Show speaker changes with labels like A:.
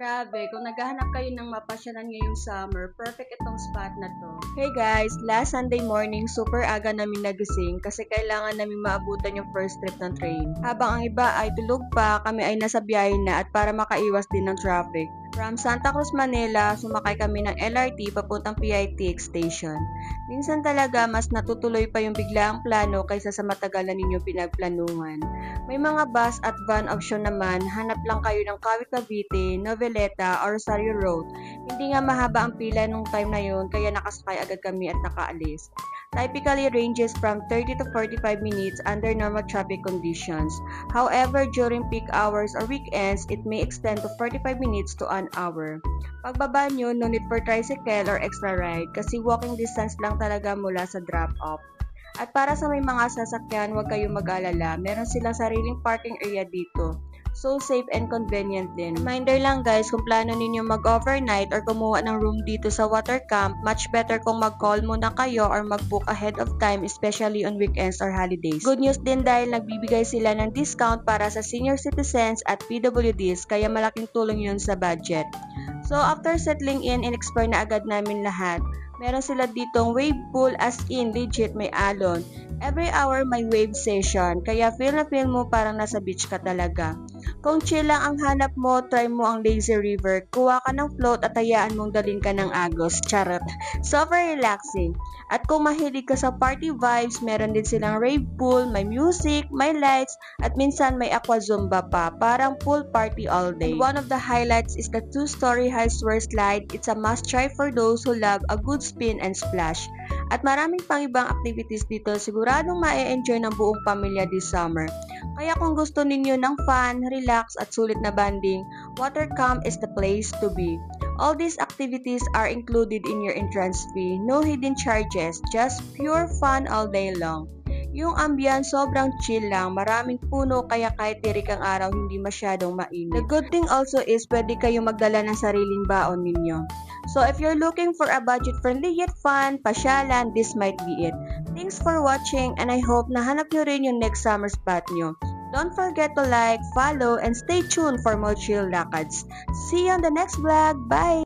A: Grabe, kung naghahanap kayo ng mapasyalan ngayong summer, perfect itong spot na to. Hey guys, last Sunday morning, super aga namin nagising kasi kailangan namin maabutan yung first trip ng train. Habang ang iba ay tulog pa, kami ay nasa biyahe na at para makaiwas din ng traffic. From Santa Cruz, Manila, sumakay kami ng LRT papuntang PITX station. Minsan talaga mas natutuloy pa yung biglaang plano kaysa sa matagalan ninyong pinagplanuhan. May mga bus at van option naman, hanap lang kayo ng Kawit Cavite, Noveleta, or Rosario Road. Hindi nga mahaba ang pila nung time na yun kaya nakasakay agad kami at nakaalis. Typically ranges from 30 to 45 minutes under normal traffic conditions. However, during peak hours or weekends, it may extend to 45 minutes to an hour. Pagbaba nyo, no need for tricycle or extra ride kasi walking distance lang talaga mula sa drop-off. At para sa may mga sasakyan, huwag kayong mag-alala. Meron silang sariling parking area dito. So safe and convenient din. Reminder lang guys, kung plano ninyo mag-overnight or kumuha ng room dito sa water camp, much better kung mag-call muna kayo or mag-book ahead of time, especially on weekends or holidays. Good news din dahil nagbibigay sila ng discount para sa senior citizens at PWDs, kaya malaking tulong yun sa budget. So after settling in, in-explore na agad namin lahat. Meron sila ditong wave pool, as in legit may alon. Every hour may wave session, kaya feel na feel mo parang nasa beach ka talaga. Kung chill lang ang hanap mo, try mo ang lazy river. Kuha ka ng float at hayaan mong dalhin ka ng agos. Charot. Super relaxing. At kung mahilig ka sa party vibes, meron din silang rave pool, may music, may lights, at minsan may aqua zumba pa. Parang pool party all day. And one of the highlights is the 2-story high swirl slide. It's a must try for those who love a good spin and splash. At maraming pang ibang activities dito, siguradong ma-enjoy ng buong pamilya this summer. Kaya kung gusto ninyo ng fun, relax at sulit na banding, water camp is the place to be. All these activities are included in your entrance fee, no hidden charges, just pure fun all day long. Yung ambience sobrang chill lang, maraming puno kaya kahit tirik ang araw hindi masyadong mainit. The good thing also is pwede kayong magdala ng sariling baon ninyo. So if you're looking for a budget-friendly yet fun pasyalan, this might be it. Thanks for watching and I hope nahanap nyo rin yung next summer spot nyo. Don't forget to like, follow, and stay tuned for more chill lakads. See you on the next vlog. Bye!